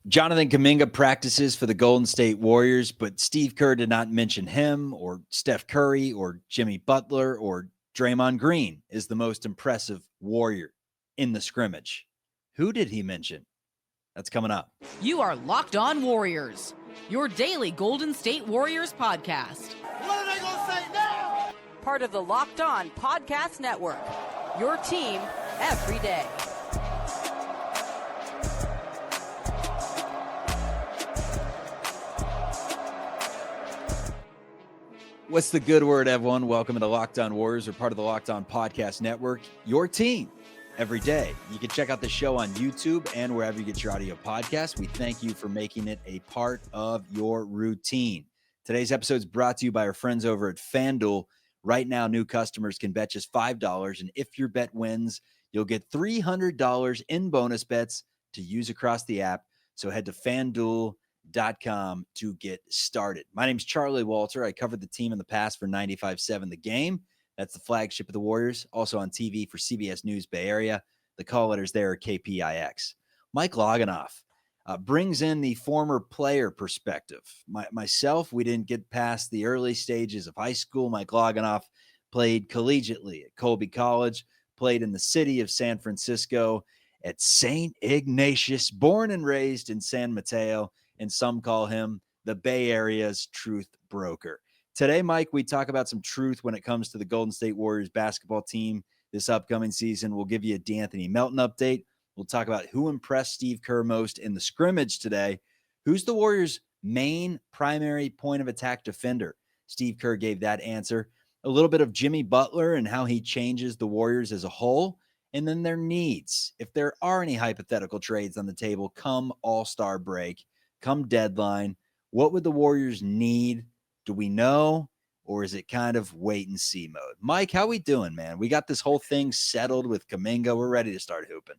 Jonathan Kuminga practices for the Golden State Warriors, but Steve Kerr did not mention him or Steph Curry or Jimmy Butler or Draymond Green is the most impressive Warrior in the scrimmage. Who did he mention? That's coming up. You are Locked On Warriors, your daily Golden State Warriors podcast. What are they going to say now? Part of the Locked On Podcast Network, your team every day. What's the good word, everyone? Welcome to Locked On Warriors. We're part of the Locked On Podcast Network, your team every day. You can check out the show on YouTube and wherever you get your audio podcasts. We thank you for making it a part of your routine. Today's episode is brought to you by our friends over at FanDuel. Right now, new customers can bet just $5, and if your bet wins, you'll get $300 in bonus bets to use across the app. So head to FanDuel.com to get started. My name's Charlie Walter. I covered the team in the past for 95.7 The Game. That's the flagship of the Warriors. Also on TV for CBS News Bay Area. The call letters there are KPIX. Mike Loginoff brings in the former player perspective. Myself, we didn't get past the early stages of high school. Mike Loginoff played collegiately at Colby College, played in the city of San Francisco at St. Ignatius, born and raised in San Mateo, and some call him the Bay Area's truth broker. Today, Mike, we talk about some truth when it comes to the Golden State Warriors basketball team this upcoming season. We'll give you a De'Anthony Melton update. We'll talk about who impressed Steve Kerr most in the scrimmage today. Who's the Warriors' main primary point of attack defender? Steve Kerr gave that answer. A little bit of Jimmy Butler and how he changes the Warriors as a whole. And then their needs. If there are any hypothetical trades on the table come All-Star break, come deadline, what would the Warriors need? Do we know? Or is it kind of wait and see mode? Mike, how we doing, man? We got this whole thing settled with Kuminga. We're ready to start hooping.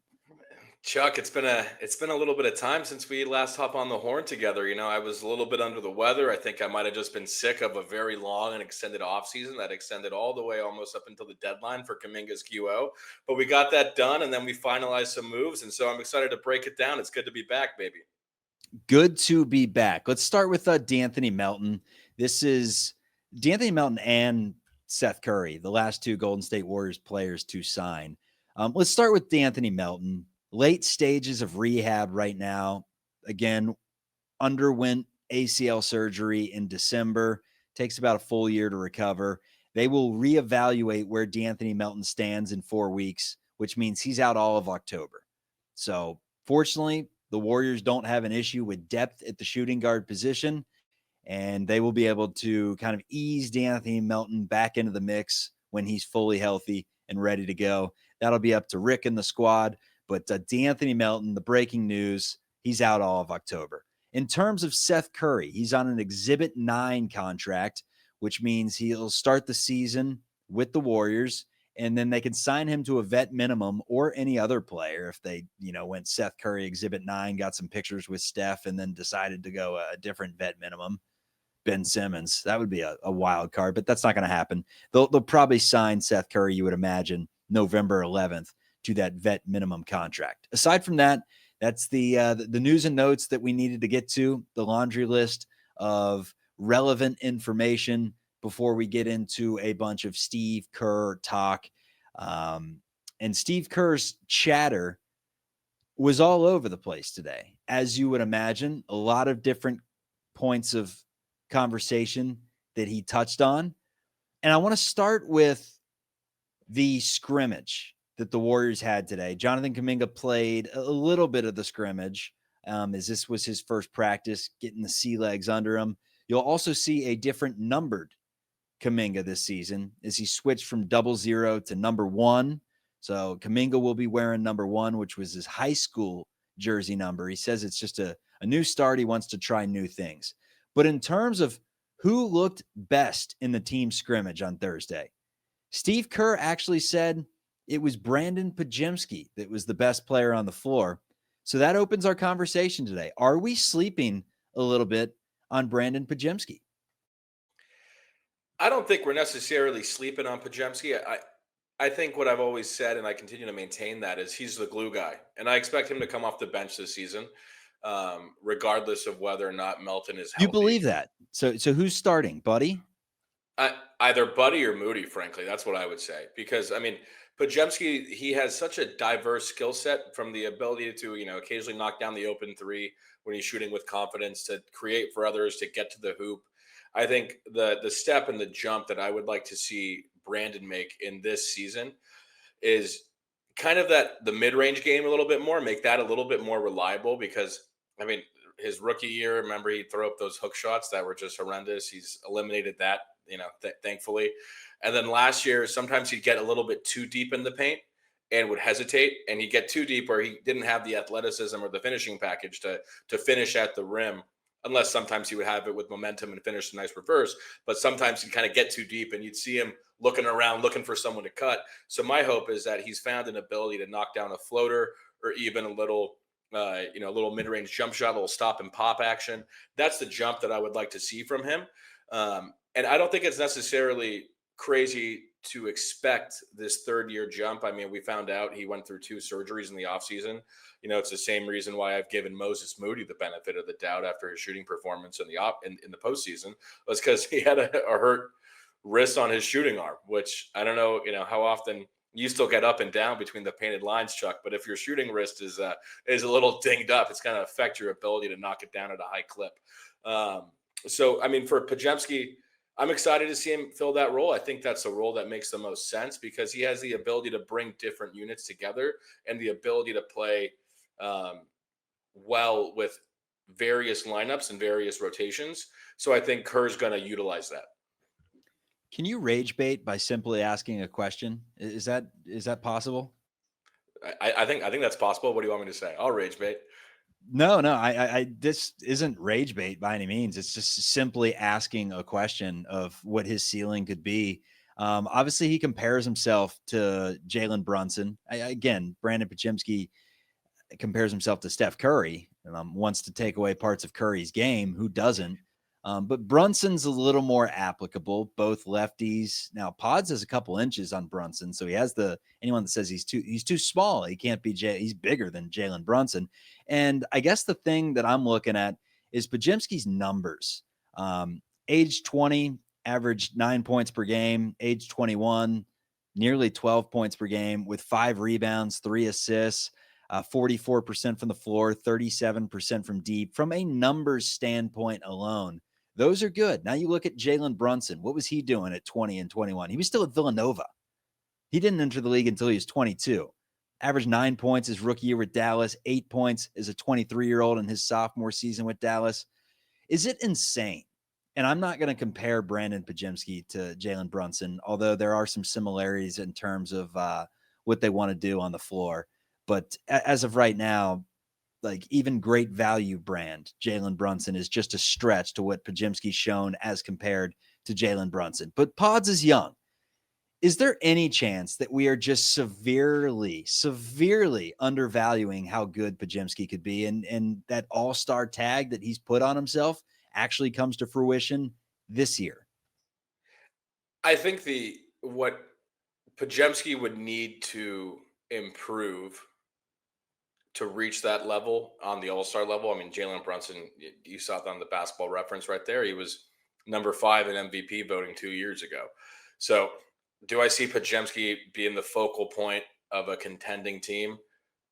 Chuck, it's been a little bit of time since we last hopped on the horn together. You know, I was a little bit under the weather. I think I might have just been sick of a very long and extended offseason that extended all the way almost up until the deadline for Kuminga's QO. But we got that done, and then we finalized some moves, and so I'm excited to break it down. It's good to be back, baby. Good to be back. Let's start with De'Anthony Melton. This is De'Anthony Melton and Seth Curry, the last two Golden State Warriors players to sign. Let's start with De'Anthony Melton. Late stages of rehab right now. Again, underwent ACL surgery in December. Takes about a full year to recover. They will reevaluate where De'Anthony Melton stands in 4 weeks, which means he's out all of October. So fortunately, the Warriors don't have an issue with depth at the shooting guard position, and they will be able to kind of ease De'Anthony Melton back into the mix when he's fully healthy and ready to go. That'll be up to Rick and the squad. But De'Anthony Melton, the breaking news, he's out all of October. In terms of Seth Curry, he's on an Exhibit 9 contract, which means he'll start the season with the Warriors, and then they can sign him to a vet minimum or any other player if they, went Seth Curry Exhibit 9, got some pictures with Steph, and then decided to go a different vet minimum. Ben Simmons, that would be a wild card, but that's not going to happen. They'll probably sign Seth Curry, you would imagine, November 11th. To that vet minimum contract. Aside from that, that's the news and notes that we needed to get to, the laundry list of relevant information before we get into a bunch of Steve Kerr talk. And Steve Kerr's chatter was all over the place today. As you would imagine, a lot of different points of conversation that he touched on. And I want to start with the scrimmage that the Warriors had today. Jonathan Kuminga played a little bit of the scrimmage as this was his first practice, getting the sea legs under him. You'll also see a different numbered Kuminga this season as he switched from 00 to number 1. So Kuminga will be wearing number 1, which was his high school jersey number. He says it's just a new start. He wants to try new things. But in terms of who looked best in the team scrimmage on Thursday, Steve Kerr actually said it was Brandin Podziemski that was the best player on the floor. So that opens our conversation today. Are we sleeping a little bit on Brandin Podziemski? I don't think we're necessarily sleeping on Pajimsky. I think what I've always said, and I continue to maintain that, is he's the glue guy. And I expect him to come off the bench this season. regardless of whether or not Melton is You healthy. believe that? So who's starting, Buddy? Either Buddy or Moody, frankly. That's what I would say. Because, I mean, Pajimsky, he has such a diverse skill set, from the ability to, occasionally knock down the open three when he's shooting with confidence, to create for others, to get to the hoop. I think the step and the jump that I would like to see Brandin make in this season is kind of the mid-range game a little bit more, make that a little bit more reliable. Because, I mean, his rookie year, remember, he'd throw up those hook shots that were just horrendous. He's eliminated that, thankfully. And then last year, sometimes he'd get a little bit too deep in the paint and would hesitate, and he'd get too deep where he didn't have the athleticism or the finishing package to finish at the rim, unless sometimes he would have it with momentum and finish a nice reverse. But sometimes he'd kind of get too deep, and you'd see him looking around, looking for someone to cut. So my hope is that he's found an ability to knock down a floater, or even a little mid-range jump shot, a little stop and pop action. That's the jump that I would like to see from him. And I don't think it's necessarily crazy to expect this third-year jump. I mean, we found out he went through 2 surgeries in the offseason. It's the same reason why I've given Moses Moody the benefit of the doubt after his shooting performance in the postseason, was because he had a hurt wrist on his shooting arm, which I don't know, how often you still get up and down between the painted lines, Chuck. But if your shooting wrist is a little dinged up, it's going to affect your ability to knock it down at a high clip. So, I mean, for Pajimsky, I'm excited to see him fill that role. I think that's a role that makes the most sense, because he has the ability to bring different units together, and the ability to play well with various lineups and various rotations. So I think Kerr's going to utilize that. Can you rage bait by simply asking a question? Is that possible? I think that's possible. What do you want me to say? I'll rage bait. No, I this isn't rage bait by any means. It's just simply asking a question of what his ceiling could be. Obviously, he compares himself to Jalen Brunson. Again, Brandin Podziemski compares himself to Steph Curry. Wants to take away parts of Curry's game. Who doesn't? But Brunson's a little more applicable, both lefties. Now, Pods has a couple inches on Brunson, so he has anyone that says he's too small, he can't be he's bigger than Jalen Brunson. And I guess the thing that I'm looking at is Pajimski's numbers. Age 20, averaged 9 points per game. Age 21, nearly 12 points per game with 5 rebounds, 3 assists. 44% from the floor, 37% from deep. From a numbers standpoint alone, those are good. Now you look at Jalen Brunson. What was he doing at 20 and 21? He was still at Villanova. He didn't enter the league until he was 22. Averaged 9 points his rookie year with Dallas, 8 points as a 23-year-old in his sophomore season with Dallas. Is it insane? And I'm not going to compare Brandin Podziemski to Jalen Brunson, although there are some similarities in terms of what they want to do on the floor. But as of right now, like even great value brand, Jalen Brunson is just a stretch to what Pajimski's shown as compared to Jalen Brunson. But Pods is young. Is there any chance that we are just severely undervaluing how good Pajimski could be, and that all-star tag that he's put on himself actually comes to fruition this year? I think what Pajimski would need to improve to reach that level on the all-star level. I mean, Jalen Brunson, you saw it on the Basketball Reference right there. He was number 5 in MVP voting 2 years ago. So do I see Pajimski being the focal point of a contending team?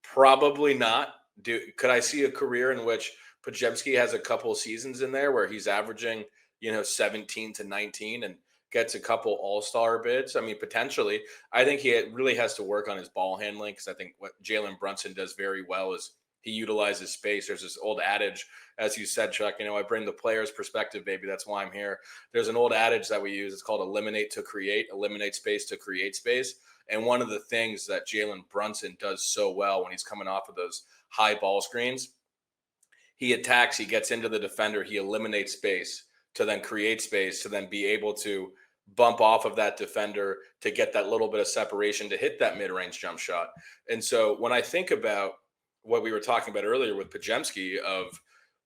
Probably not. Could I see a career in which Pajimski has a couple seasons in there where he's averaging, 17 to 19 and gets a couple all-star bids? I mean, potentially. I think he really has to work on his ball handling, because I think what Jalen Brunson does very well is he utilizes space. There's this old adage, as you said, Chuck, I bring the player's perspective, baby. That's why I'm here. There's an old adage that we use. It's called eliminate to create, eliminate space to create space. And one of the things that Jalen Brunson does so well when he's coming off of those high ball screens, he attacks, he gets into the defender, he eliminates space to then create space, to then be able to bump off of that defender to get that little bit of separation to hit that mid-range jump shot. And so when I think about what we were talking about earlier with Pajimski, of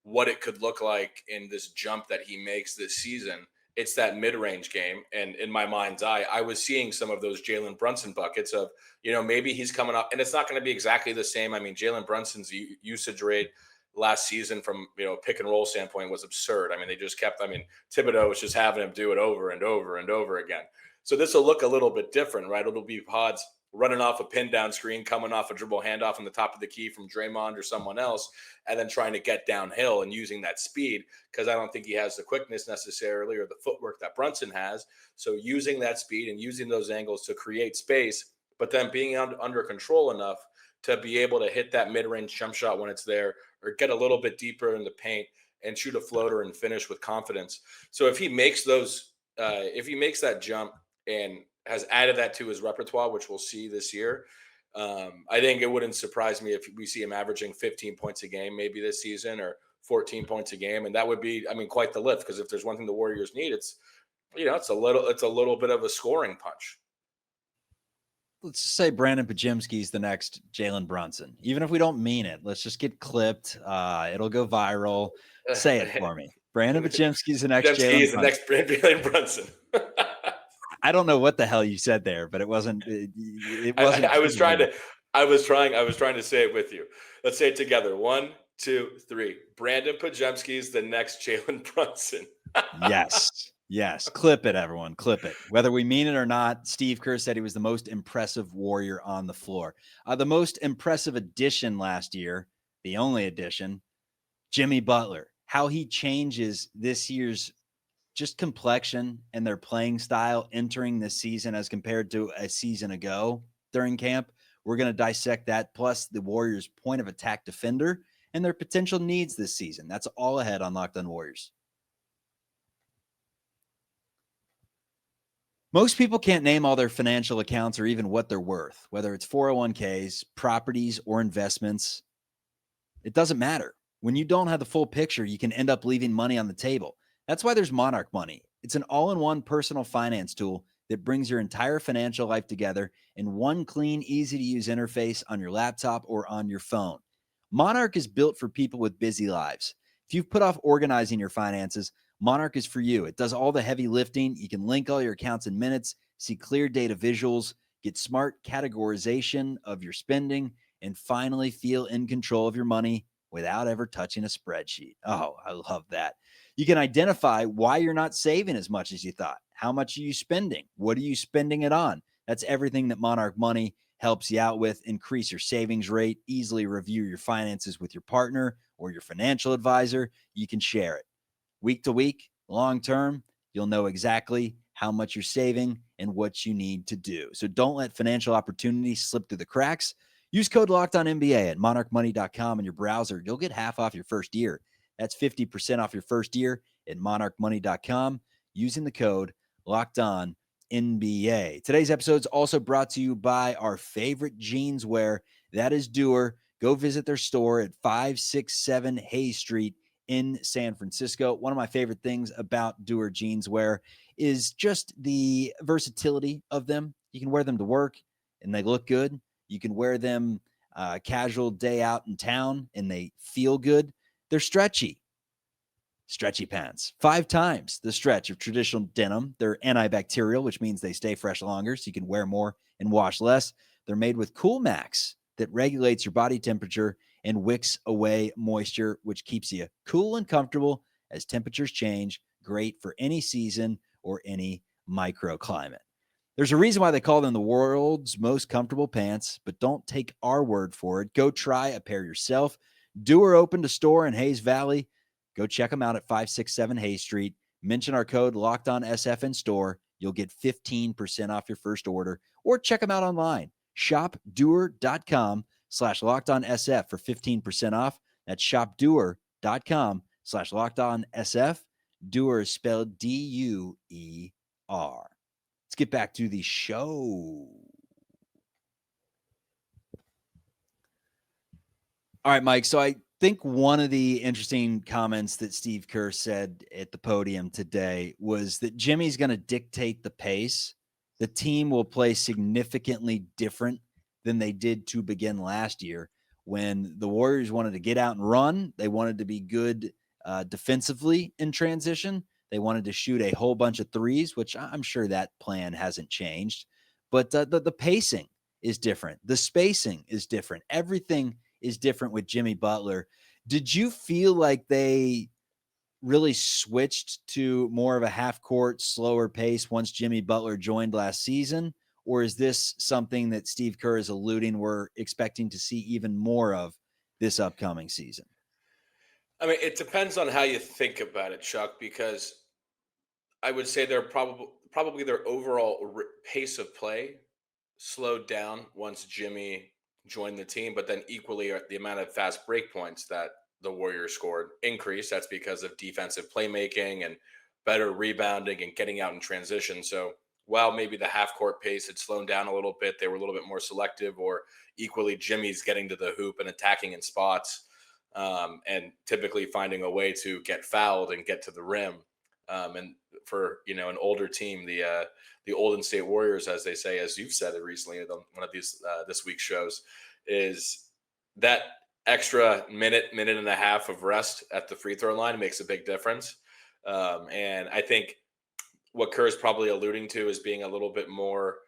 what it could look like in this jump that he makes this season, it's that mid-range game. And in my mind's eye, I was seeing some of those Jalen Brunson buckets of, maybe he's coming up, and it's not going to be exactly the same. I mean, Jalen Brunson's usage rate last season from, pick and roll standpoint was absurd. I mean, they just kept, Thibodeau was just having him do it over and over and over again. So this will look a little bit different, right? It'll be Pods running off a pin down screen, coming off a dribble handoff on the top of the key from Draymond or someone else, and then trying to get downhill and using that speed, because I don't think he has the quickness necessarily or the footwork that Brunson has. So using that speed and using those angles to create space, but then being under control enough to be able to hit that mid-range jump shot when it's there, or get a little bit deeper in the paint and shoot a floater and finish with confidence. So if he makes that jump and has added that to his repertoire, which we'll see this year, I think it wouldn't surprise me if we see him averaging 15 points a game maybe this season, or 14 points a game. And that would be, quite the lift, because if there's one thing the Warriors need, it's a little bit of a scoring punch. Let's say Brandin Podziemski is the next Jalen Brunson. Even if we don't mean it, let's just get clipped. It'll go viral. Say it for me. Brandin Podziemski is the next Jalen Brunson. I don't know what the hell you said there, but it wasn't. It wasn't. I was trying to say it with you. Let's say it together. 1, 2, 3. Brandin Podziemski is the next Jalen Brunson. Yes. Clip it, everyone. Clip it. Whether we mean it or not, Steve Kerr said he was the most impressive Warrior on the floor. The most impressive addition last year, the only addition, Jimmy Butler. How he changes this year's just complexion and their playing style entering this season as compared to a season ago during camp. We're going to dissect that, plus the Warriors' point of attack defender and their potential needs this season. That's all ahead on Locked On Warriors. Most people can't name all their financial accounts or even what they're worth, whether it's 401ks, properties, or investments. It doesn't matter. When you don't have the full picture, you can end up leaving money on the table. That's why there's Monarch Money. It's an all-in-one personal finance tool that brings your entire financial life together in one clean, easy-to-use interface on your laptop or on your phone. Monarch is built for people with busy lives. If you've put off organizing your finances, Monarch is for you. It does all the heavy lifting. You can link all your accounts in minutes, see clear data visuals, get smart categorization of your spending, and finally feel in control of your money without ever touching a spreadsheet. Oh, I love that. You can identify why you're not saving as much as you thought. How much are you spending? What are you spending it on? That's everything that Monarch Money helps you out with. Increase your savings rate, easily review your finances with your partner or your financial advisor. You can share it. Week to week, long term, you'll know exactly how much you're saving and what you need to do. So don't let financial opportunities slip through the cracks. Use code LOCKEDONNBA at monarchmoney.com in your browser. You'll get half off your first year. That's 50% off your first year at monarchmoney.com using the code LOCKEDONNBA. Today's episode is also brought to you by our favorite jeans wear. That is Doer. Go visit their store at 567 Hayes Street in San Francisco. One of my favorite things about Doer jeanswear is just the versatility of them. You can wear them to work and they look good. You can wear them casual day out in town and they feel good. They're stretchy pants. 5 times the stretch of traditional denim. They're antibacterial, which means they stay fresh longer, so you can wear more and wash less. They're made with Cool Max that regulates your body temperature and wicks away moisture, which keeps you cool and comfortable as temperatures change. Great for any season or any microclimate. There's a reason why they call them the world's most comfortable pants, but don't take our word for it. Go try a pair yourself. Doer opened a store in Hayes Valley. Go check them out at 567 Hayes Street. Mention our code LOCKEDONSF in store. You'll get 15% off your first order, or check them out online. shopdoer.com/LockedOnSF for 15% off. That's shopdoer.com/LockedOnSF. Doer is spelled Duer. Let's get back to the show. All right, Mike. So I think one of the interesting comments that Steve Kerr said at the podium today was that Jimmy's going to dictate the pace. The team will play significantly different than they did to begin last year when the Warriors wanted to get out and run. They wanted to be good defensively in transition. They wanted to shoot a whole bunch of threes, which I'm sure that plan hasn't changed. But the pacing is different. The spacing is different. Everything is different with Jimmy Butler. Did you feel like they really switched to more of a half-court, slower pace once Jimmy Butler joined last season? Or is this something that Steve Kerr is alluding we're expecting to see even more of this upcoming season? I mean, it depends on how you think about it, Chuck, because I would say they're probably their overall pace of play slowed down once Jimmy joined the team, but then equally the amount of fast break points that the Warriors scored increased. That's because of defensive playmaking and better rebounding and getting out in transition. So while maybe the half court pace had slowed down a little bit, they were a little bit more selective, or equally Jimmy's getting to the hoop and attacking in spots, and typically finding a way to get fouled and get to the rim. And for an older team, the Golden State Warriors, as they say, as you've said it recently on one of these this week's shows, is that extra minute and a half of rest at the free throw line makes a big difference. And I think what Kerr is probably alluding to is being a little bit more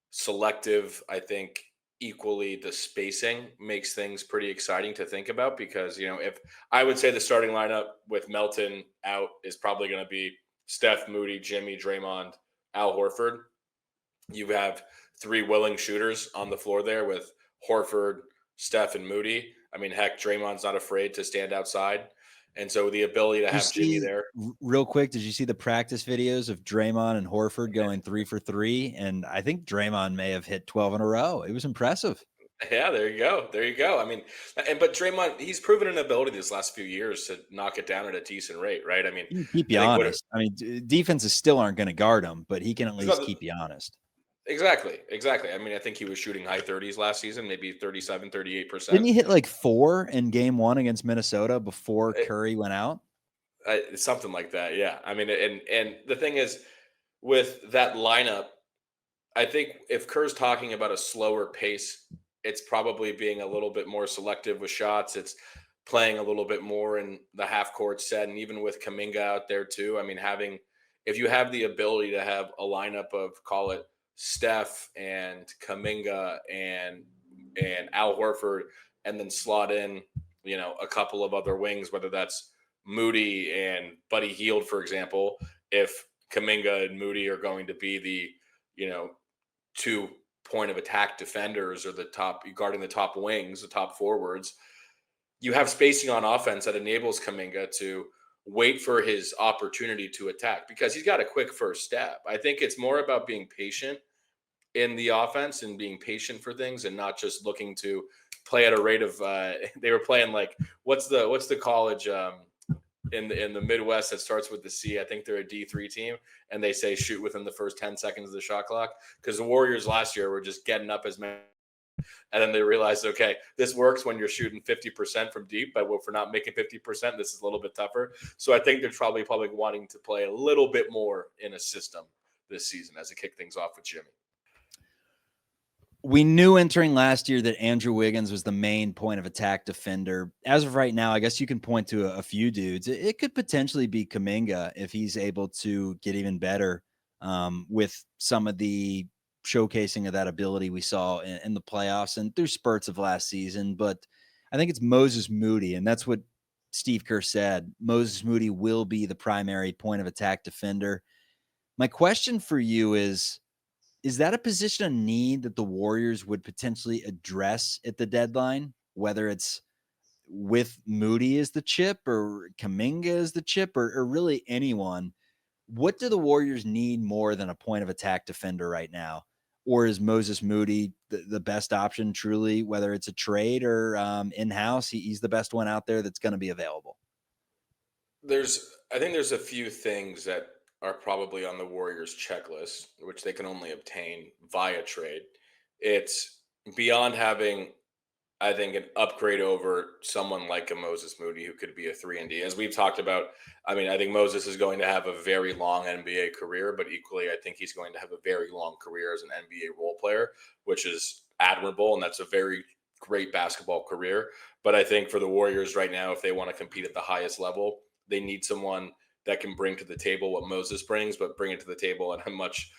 selective. I think equally the spacing makes things pretty exciting to think about, because if I would say the starting lineup with Melton out is probably going to be Steph, Moody, Jimmy, Draymond, Al Horford. You have three willing shooters on the floor there with Horford, Steph, and Moody. I mean, heck, Draymond's not afraid to stand outside. And so the ability to have Jimmy there. Real quick, did you see the practice videos of Draymond and Horford going 3 for 3? And I think Draymond may have hit 12 in a row. It was impressive. Yeah, there you go. There you go. I mean, but Draymond, he's proven an ability these last few years to knock it down at a decent rate, right? I mean, keep you honest. I mean, defenses still aren't going to guard him, but he can at least keep you honest. Exactly. I mean, I think he was shooting high 30s last season, maybe 37, 38%. Didn't he hit like 4 in game 1 against Minnesota before Curry went out? Something like that, yeah. I mean, and the thing is, with that lineup, I think if Kerr's talking about a slower pace, it's probably being a little bit more selective with shots. It's playing a little bit more in the half court set, and even with Kuminga out there too. I mean, if you have the ability to have a lineup of, call it, Steph and Kuminga and Al Horford, and then slot in, a couple of other wings, whether that's Moody and Buddy Hield, for example. If Kuminga and Moody are going to be the, 2 point of attack defenders, or the top guarding the top wings, the top forwards, you have spacing on offense that enables Kuminga to wait for his opportunity to attack, because he's got a quick first step. I think it's more about being patient in the offense and being patient for things, and not just looking to play at a rate of they were playing like, what's the college in the Midwest that starts with the C? I think they're a D3 team, and they say shoot within the first 10 seconds of the shot clock, because the Warriors last year were just getting up as many. And then they realized, okay, this works when you're shooting 50% from deep, but if we're not making 50%, this is a little bit tougher. So I think they're probably wanting to play a little bit more in a system this season as it kick things off with Jimmy. We knew entering last year that Andrew Wiggins was the main point of attack defender. As of right now, I guess you can point to a few dudes. It could potentially be Kuminga if he's able to get even better with some of the showcasing of that ability we saw in the playoffs and through spurts of last season. But I think it's Moses Moody, and that's what Steve Kerr said. Moses Moody will be the primary point of attack defender. My question for you is that a position of need that the Warriors would potentially address at the deadline, whether it's with Moody as the chip or Kuminga as the chip, or really anyone? What do the Warriors need more than a point of attack defender right now? Or is Moses Moody the best option, truly, whether it's a trade or in-house? He's the best one out there that's going to be available. I think there's a few things that are probably on the Warriors checklist, which they can only obtain via trade. It's beyond having, I think, an upgrade over someone like a Moses Moody, who could be a 3-and-D. As we've talked about, I mean, I think Moses is going to have a very long NBA career, but equally, I think he's going to have a very long career as an NBA role player, which is admirable, and that's a very great basketball career. But I think for the Warriors right now, if they want to compete at the highest level, they need someone that can bring to the table what Moses brings, but bring it to the table at a much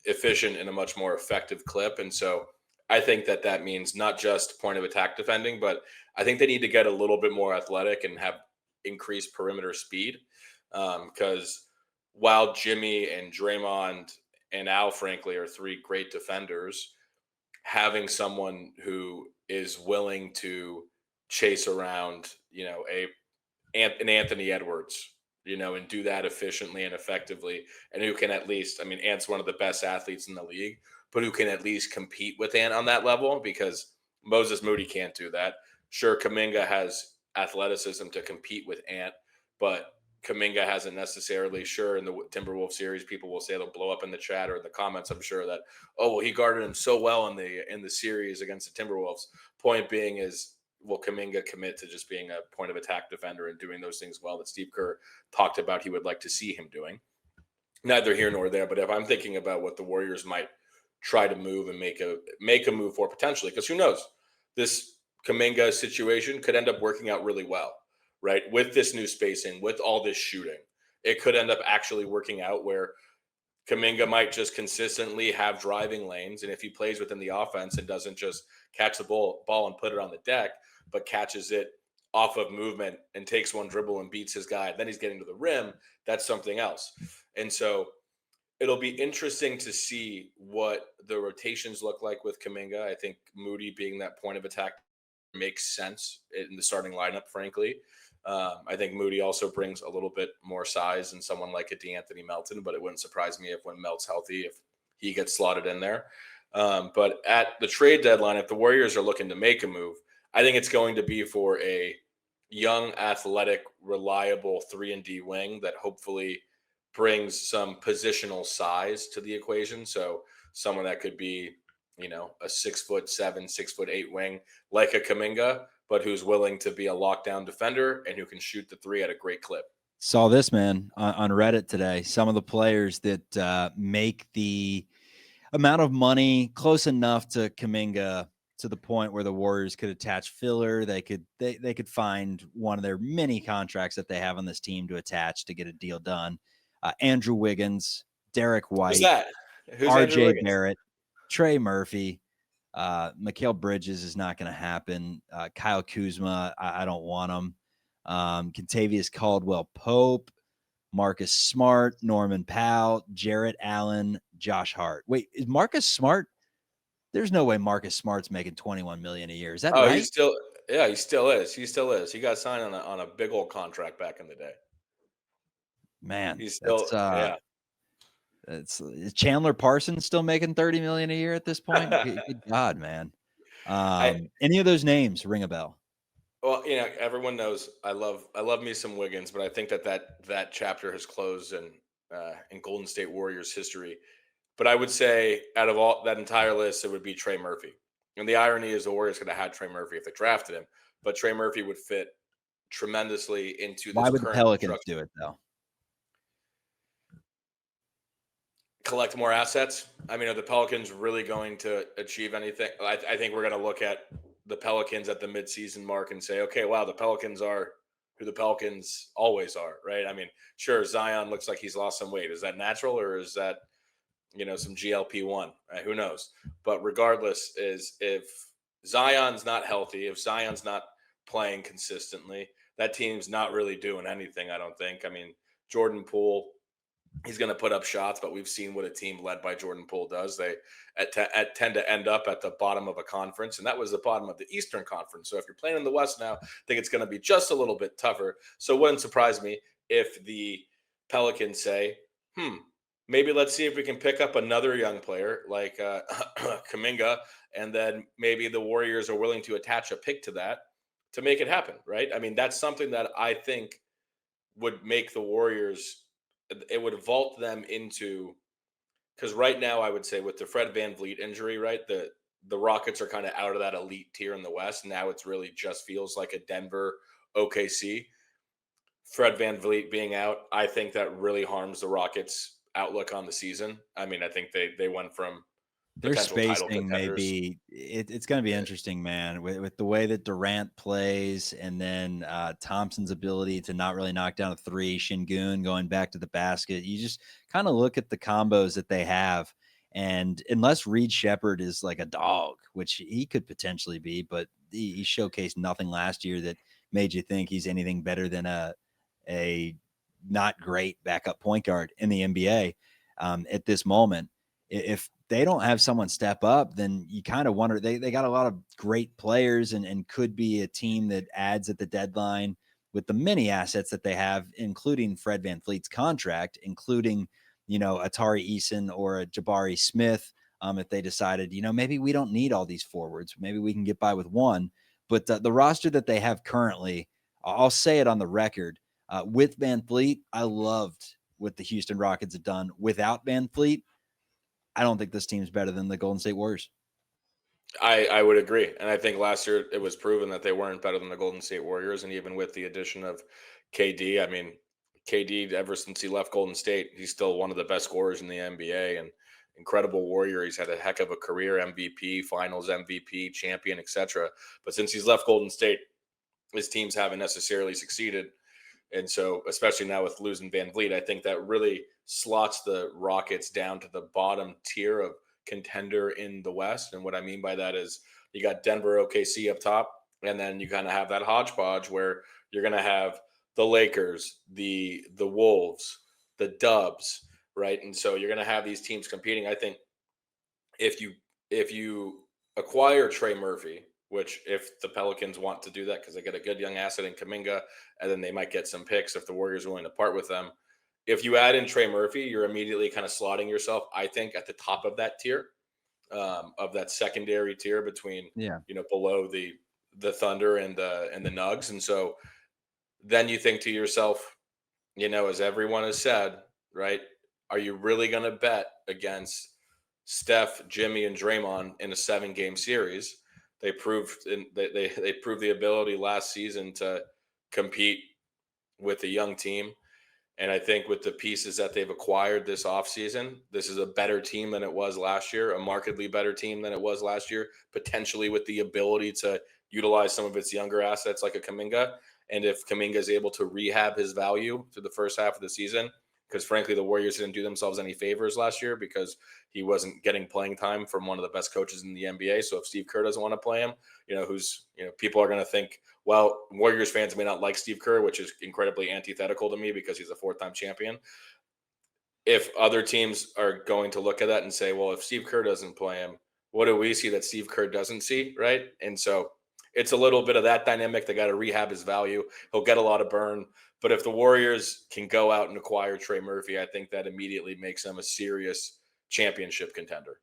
efficient and a much more effective clip. And so I think that means not just point of attack defending, but I think they need to get a little bit more athletic and have increased perimeter speed. Because while Jimmy and Draymond and Al, frankly, are three great defenders, having someone who is willing to chase around, an Anthony Edwards, and do that efficiently and effectively, and who can at least, I mean, Ant's one of the best athletes in the league, but who can at least compete with Ant on that level, because Moses Moody can't do that. Sure, Kuminga has athleticism to compete with Ant, but Kuminga hasn't necessarily. Sure, in the Timberwolves series, people will say, they'll blow up in the chat or in the comments, I'm sure, that, oh, well, he guarded him so well in the series against the Timberwolves. Point being is, will Kuminga commit to just being a point of attack defender and doing those things well that Steve Kerr talked about he would like to see him doing? Neither here nor there. But if I'm thinking about what the Warriors might try to move and make a move for potentially, because who knows, this Kuminga situation could end up working out really well, right? With this new spacing, with all this shooting, it could end up actually working out where Kuminga might just consistently have driving lanes. And if he plays within the offense and doesn't just catch the ball and put it on the deck, but catches it off of movement and takes one dribble and beats his guy, then he's getting to the rim, that's something else. And so it'll be interesting to see what the rotations look like with Kuminga. I think Moody being that point of attack makes sense in the starting lineup, frankly. I think Moody also brings a little bit more size than someone like a De'Anthony Melton, but it wouldn't surprise me if when Melt's healthy, if he gets slotted in there. But at the trade deadline, if the Warriors are looking to make a move, I think it's going to be for a young, athletic, reliable 3-and-D wing that hopefully brings some positional size to the equation. So someone that could be, a 6'7", 6'8" wing like a Kuminga, but who's willing to be a lockdown defender and who can shoot the three at a great clip. Saw this, man, on Reddit today. Some of the players that make the amount of money close enough to Kuminga to the point where the Warriors could attach filler. They could find one of their many contracts that they have on this team to attach to get a deal done. Andrew Wiggins, Derek White, Who's that? Who's RJ Barrett, Trey Murphy. Mikal Bridges is not going to happen. Kyle Kuzma, I don't want him. Kentavious Caldwell-Pope, Marcus Smart, Norman Powell, Jarrett Allen, Josh Hart. Wait, is Marcus Smart? There's no way Marcus Smart's making $21 million a year. Is that right? He still is. He still is. He got signed on a big old contract back in the day. Man, he's still Is Chandler Parsons still making $30 million a year at this point? Good God, man. Any of those names ring a bell? Well, everyone knows I love me some Wiggins, but I think that chapter has closed in Golden State Warriors history. But I would say out of all that entire list, it would be Trey Murphy. And the irony is the Warriors could have had Trey Murphy if they drafted him, but Trey Murphy would fit tremendously into this. Why would the Pelicans do it though? Collect more assets. I mean, are the Pelicans really going to achieve anything? I think we're going to look at the Pelicans at the midseason mark and say, okay, wow, the Pelicans are who the Pelicans always are, right? I mean, sure, Zion looks like he's lost some weight. Is that natural, or is that, some GLP-1? Who knows? But regardless, is if Zion's not healthy, if Zion's not playing consistently, that team's not really doing anything, I don't think. I mean, Jordan Poole, he's going to put up shots, but we've seen what a team led by Jordan Poole does. They tend to end up at the bottom of a conference, and that was the bottom of the Eastern Conference. So if you're playing in the West now, I think it's going to be just a little bit tougher. So it wouldn't surprise me if the Pelicans say, maybe let's see if we can pick up another young player like Kuminga, and then maybe the Warriors are willing to attach a pick to that to make it happen, right? I mean, that's something that I think would make the Warriors – it would vault them into, because right now I would say with the Fred VanVleet injury, right, the Rockets are kind of out of that elite tier in the West. Now it's really just feels like a Denver OKC. Fred VanVleet being out, I think that really harms the Rockets' outlook on the season. I mean, I think they went from their spacing maybe it's going to be interesting, man, with the way that Durant plays, and then Thompson's ability to not really knock down a three, Şengün going back to the basket. You just kind of look at the combos that they have, And unless Reed Shepherd is like a dog, which he could potentially be, but he showcased nothing last year that made you think he's anything better than a not great backup point guard in the NBA at this moment. If they don't have someone step up, then you kind of wonder. They got a lot of great players and could be a team that adds at the deadline with the many assets that they have, including Fred VanVleet's contract, including Atari Eason or a Jabari Smith. If they decided, maybe we don't need all these forwards, maybe we can get by with one. But the roster that they have currently, I'll say it on the record, with VanVleet, I loved what the Houston Rockets have done. Without VanVleet, I don't think this team's better than the Golden State Warriors. I would agree. And I think last year it was proven that they weren't better than the Golden State Warriors. And even with the addition of KD, I mean, KD, ever since he left Golden State, he's still one of the best scorers in the NBA and incredible warrior. He's had a heck of a career, MVP, finals MVP, champion, etc. But since he's left Golden State, his teams haven't necessarily succeeded. And so, especially now with losing VanVleet, I think that really slots the Rockets down to the bottom tier of contender in the West. And what I mean by that is you got Denver, OKC up top, and then you kind of have that hodgepodge where you're going to have the Lakers, the Wolves, the Dubs, right? And so you're going to have these teams competing. I think if you acquire Trey Murphy, which if the Pelicans want to do that because they get a good young asset in Kuminga, and then they might get some picks if the Warriors are willing to part with them. If you add in Trey Murphy, you're immediately kind of slotting yourself, I think, at the top of that tier, of that secondary tier between, below the Thunder and the Nugs. And so then you think to yourself, as everyone has said, right, are you really going to bet against Steph, Jimmy, and Draymond in a 7-game series? They proved they proved the ability last season to compete with a young team. And I think with the pieces that they've acquired this offseason, this is a better team than it was last year, a markedly better team than it was last year, potentially with the ability to utilize some of its younger assets like a Kuminga. And if Kuminga is able to rehab his value through the first half of the season, because frankly, the Warriors didn't do themselves any favors last year because he wasn't getting playing time from one of the best coaches in the NBA. So if Steve Kerr doesn't want to play him, people are going to think, well, Warriors fans may not like Steve Kerr, which is incredibly antithetical to me because he's a 4-time champion. If other teams are going to look at that and say, well, if Steve Kerr doesn't play him, what do we see that Steve Kerr doesn't see, right? And so it's a little bit of that dynamic. They got to rehab his value. He'll get a lot of burn. But if the Warriors can go out and acquire Trey Murphy, I think that immediately makes them a serious championship contender.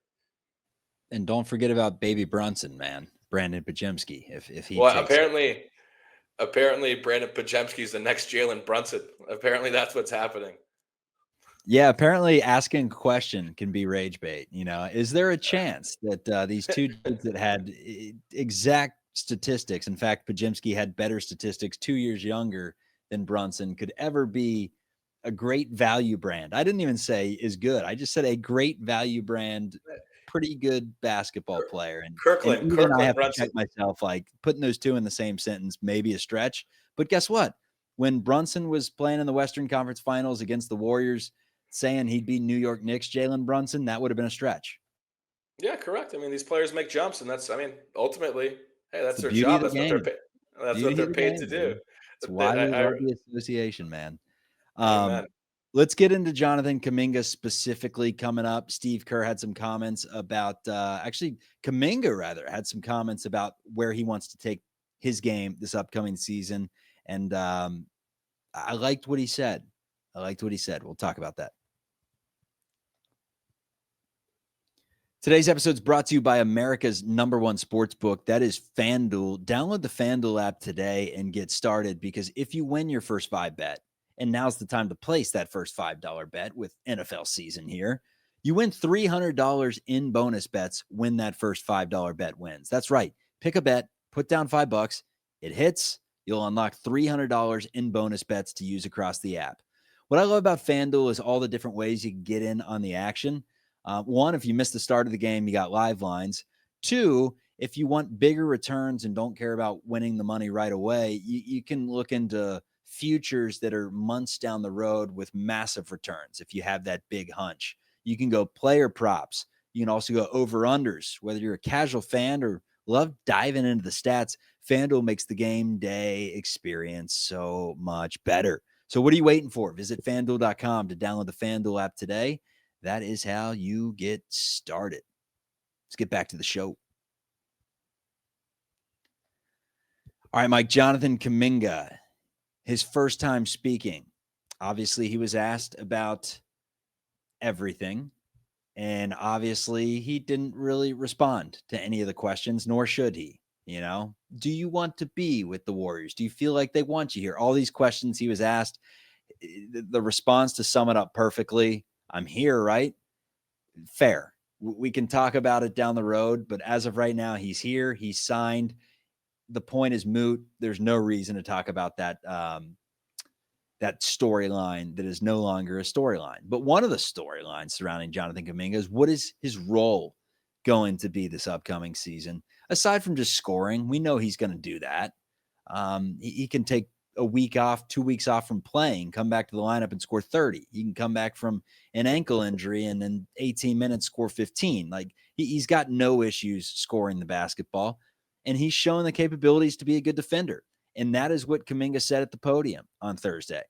And don't forget about baby Brunson, man, Brandin Podziemski. If he apparently Brandin Podziemski is the next Jalen Brunson. Apparently that's what's happening. Yeah, apparently asking a question can be rage bait. Is there a chance that these two dudes that had exact statistics, in fact, Pajimsky had better statistics 2 years younger than Brunson, could ever be a great value brand? I didn't even say is good. I just said a great value brand, pretty good basketball player. And Kirkland I have Brunson. to check myself, like putting those two in the same sentence, maybe a stretch. But guess what? When Brunson was playing in the Western Conference Finals against the Warriors, saying he'd be New York Knicks Jalen Brunson, that would have been a stretch. Yeah, correct. I mean, these players make jumps, and ultimately, hey, that's their beauty job. of the game. That's what they're paid to do. It's why we love the association, man. Amen. Let's get into Jonathan Kuminga specifically coming up. Steve Kerr had some comments about Kuminga had some comments about where he wants to take his game this upcoming season. And I liked what he said. We'll talk about that. Today's episode is brought to you by America's #1 sports book. That is FanDuel. Download the FanDuel app today and get started, because if you win your first 5 bet, and now's the time to place that first $5 bet with NFL season here, you win $300 in bonus bets when that first $5 bet wins. That's right. Pick a bet, put down $5. It hits, you'll unlock $300 in bonus bets to use across the app. What I love about FanDuel is all the different ways you can get in on the action. One, if you missed the start of the game, you got live lines. 2, if you want bigger returns and don't care about winning the money right away, you can look into futures that are months down the road with massive returns. If you have that big hunch, you can go player props, You can also go over-unders, whether you're a casual fan or love diving into the stats. FanDuel makes the game day experience so much better. So what are you waiting for? Visit FanDuel.com to download the FanDuel app today. That is how you get started. Let's get back to the show. All right, Mike, Jonathan Kuminga, his first time speaking. Obviously, he was asked about everything. And obviously, he didn't really respond to any of the questions, nor should he. You know, do you want to be with the Warriors? Do you feel like they want you here? All these questions he was asked, the response to sum it up perfectly, I'm here, right? Fair. We can talk about it down the road, but as of right now, he's here. He's signed. The point is moot. There's no reason to talk about that that storyline that is no longer a storyline. But one of the storylines surrounding Jonathan Kuminga is, what is his role going to be this upcoming season? Aside from just scoring, we know he's going to do that. He can take a week off, 2 weeks off from playing, come back to the lineup and score 30. He can come back from an ankle injury and in 18 minutes score 15. Like, he's got no issues scoring the basketball, and he's shown the capabilities to be a good defender. And that is what Kuminga said at the podium on Thursday.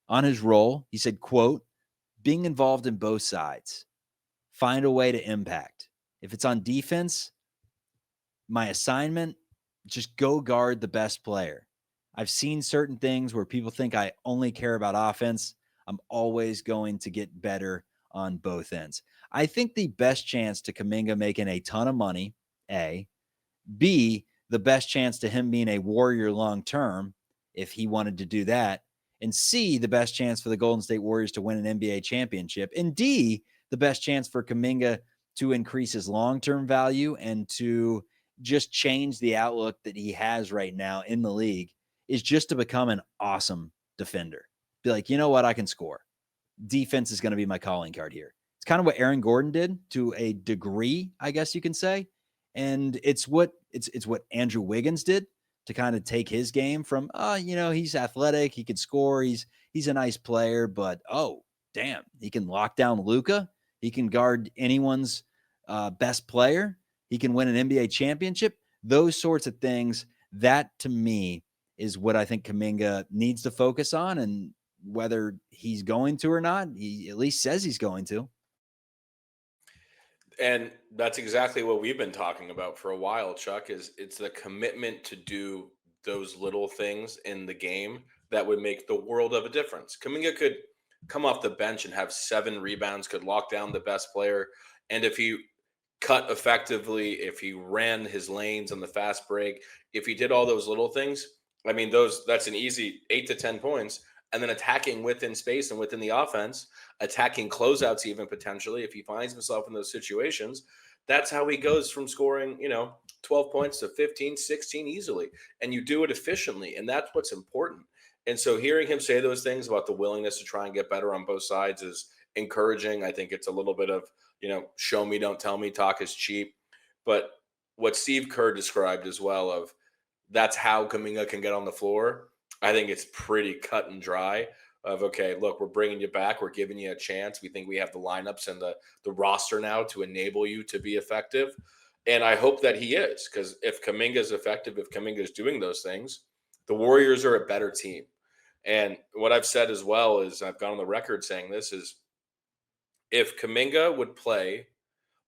On his role, he said, quote, being involved in both sides, find a way to impact. If it's on defense, my assignment, just go guard the best player. I've seen certain things where people think I only care about offense. I'm always going to get better on both ends. I think the best chance to Kuminga making a ton of money, A, B, the best chance to him being a Warrior long-term, if he wanted to do that, and C, the best chance for the Golden State Warriors to win an NBA championship, and D, the best chance for Kuminga to increase his long-term value and to just change the outlook that he has right now in the league, is just to become an awesome defender. Be like, you know what? I can score. Defense is going to be my calling card here. It's kind of what Aaron Gordon did to a degree, I guess you can say. And it's what Andrew Wiggins did to kind of take his game from, he's athletic, he can score, he's a nice player, but damn, he can lock down Luka, he can guard anyone's best player, he can win an NBA championship. Those sorts of things, that to me is what I think Kuminga needs to focus on, and whether he's going to or not, he at least says he's going to. And that's exactly what we've been talking about for a while, Chuck, is it's the commitment to do those little things in the game that would make the world of a difference. Kuminga could come off the bench and have 7 rebounds, could lock down the best player. And if he cut effectively, if he ran his lanes on the fast break, if he did all those little things, I mean, that's an easy 8 to 10 points. And then attacking within space and within the offense, attacking closeouts even potentially, if he finds himself in those situations, that's how he goes from scoring, 12 points to 15, 16 easily. And you do it efficiently. And that's what's important. And so hearing him say those things about the willingness to try and get better on both sides is encouraging. I think it's a little bit of, show me, don't tell me, talk is cheap. But what Steve Kerr described as well, of that's how Kuminga can get on the floor, I think it's pretty cut and dry of, okay, look, we're bringing you back. We're giving you a chance. We think we have the lineups and the roster now to enable you to be effective. And I hope that he is, because if Kuminga is effective, if Kuminga is doing those things, the Warriors are a better team. And what I've said as well is, I've gone on the record saying this, is if Kuminga would play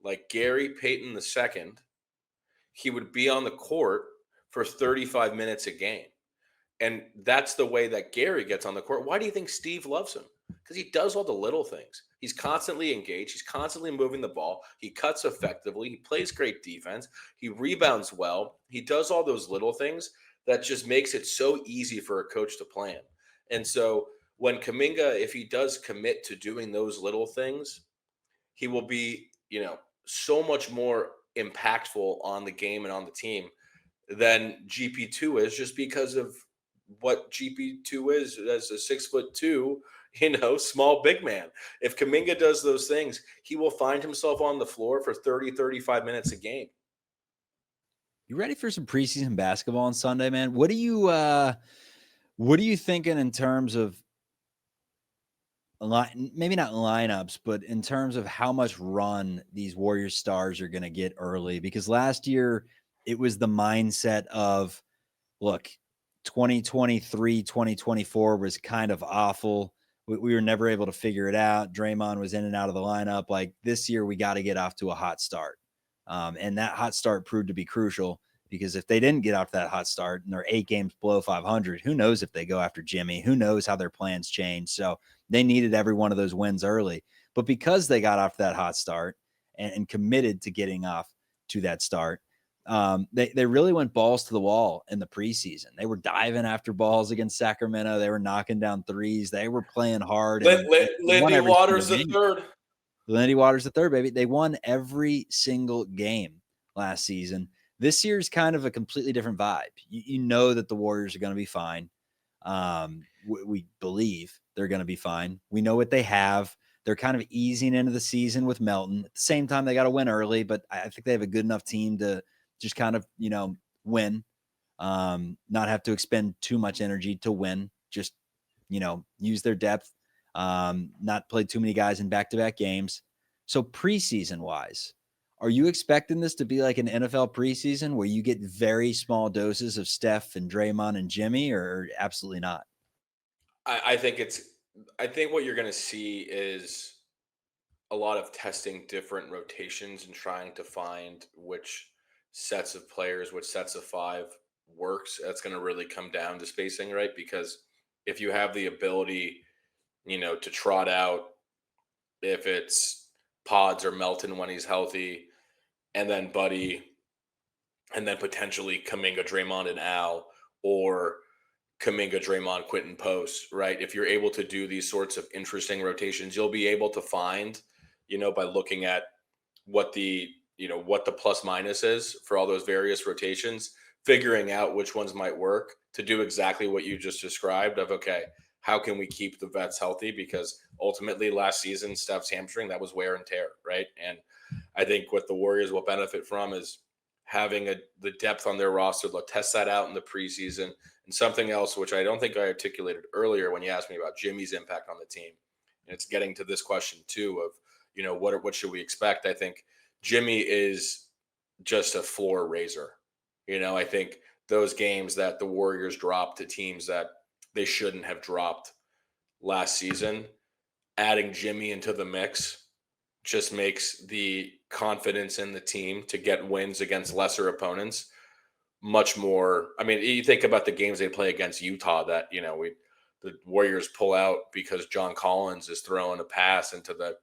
like Gary Payton II, he would be on the court for 35 minutes a game. And that's the way that Gary gets on the court. Why do you think Steve loves him? Because he does all the little things. He's constantly engaged. He's constantly moving the ball. He cuts effectively. He plays great defense. He rebounds well. He does all those little things that just makes it so easy for a coach to plan. And so when Kuminga, if he does commit to doing those little things, he will be, so much more impactful on the game and on the team than GP2 is, just because of what GP2 is as a 6'2", small big man. If Kuminga does those things, he will find himself on the floor for 30, 35 minutes a game. You ready for some preseason basketball on Sunday, man? What are you thinking in terms of maybe not lineups, but in terms of how much run these Warriors stars are going to get early. Because last year it was the mindset of, look, 2023, 2024 was kind of awful. We were never able to figure it out. Draymond was in and out of the lineup. Like, this year, we got to get off to a hot start. And that hot start proved to be crucial, because if they didn't get off that hot start and they're 8 games below 500, who knows if they go after Jimmy? Who knows how their plans change? So they needed every one of those wins early. But because they got off that hot start and committed to getting off to that start, they really went balls to the wall in the preseason. They were diving after balls against Sacramento. They were knocking down threes. They were playing hard. Lindy Waters the third. Lindy Waters the third, baby. They won every single game last season. This year's kind of a completely different vibe. You know that the Warriors are going to be fine. We believe they're going to be fine. We know what they have. They're kind of easing into the season with Melton. At the same time, they got to win early, but I think they have a good enough team to just kind of, win, not have to expend too much energy to win, just, use their depth, not play too many guys in back-to-back games. So preseason wise, are you expecting this to be like an NFL preseason where you get very small doses of Steph and Draymond and Jimmy, or absolutely not? I think what you're going to see is a lot of testing different rotations and trying to find which sets of players, which sets of 5 works. That's going to really come down to spacing, right? Because if you have the ability, to trot out, if it's Pods or Melton when he's healthy, and then Buddy, and then potentially Kuminga, Draymond, and Al, or Kuminga, Draymond, Quentin Post, right? If you're able to do these sorts of interesting rotations, you'll be able to find, by looking at what the plus minus is for all those various rotations, figuring out which ones might work to do exactly what you just described of, okay, how can we keep the vets healthy? Because ultimately last season, Steph's hamstring, that was wear and tear, right? And I think what the Warriors will benefit from is having the depth on their roster. They'll test that out in the preseason. And something else, which I don't think I articulated earlier when you asked me about Jimmy's impact on the team, and it's getting to this question too of, what should we expect? I think Jimmy is just a floor raiser. I think those games that the Warriors dropped to teams that they shouldn't have dropped last season, adding Jimmy into the mix just makes the confidence in the team to get wins against lesser opponents much more. I mean, you think about the games they play against Utah that, the Warriors pull out because John Collins is throwing a pass into the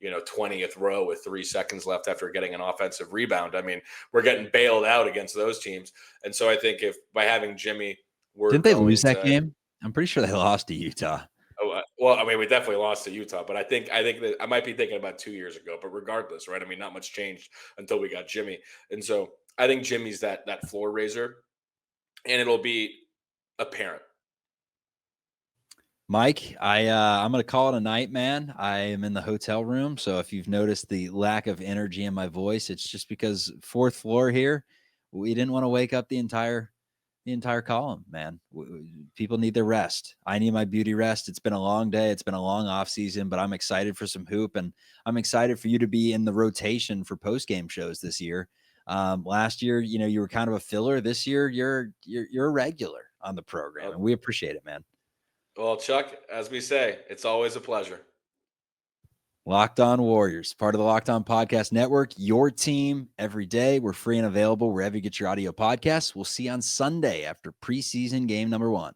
20th row with 3 seconds left after getting an offensive rebound. I mean, we're getting bailed out against those teams. And so I think if by having Jimmy, didn't they lose that game? I'm pretty sure they lost to Utah. Oh, well, I mean, we definitely lost to Utah, but I think that I might be thinking about 2 years ago, but regardless, right? I mean, not much changed until we got Jimmy. And so I think Jimmy's that floor raiser, and it'll be apparent. Mike, I'm going to call it a night, man. I am in the hotel room, so if you've noticed the lack of energy in my voice, it's just because 4th floor here, we didn't want to wake up the entire column, man. People need their rest. I need my beauty rest. It's been a long day. It's been a long off season, but I'm excited for some hoop, and I'm excited for you to be in the rotation for post-game shows this year. Last year, you were kind of a filler. This year, you're a regular on the program, and we appreciate it, man. Well, Chuck, as we say, it's always a pleasure. Locked On Warriors, part of the Locked On Podcast Network, your team every day. We're free and available wherever you get your audio podcasts. We'll see you on Sunday after preseason game number 1.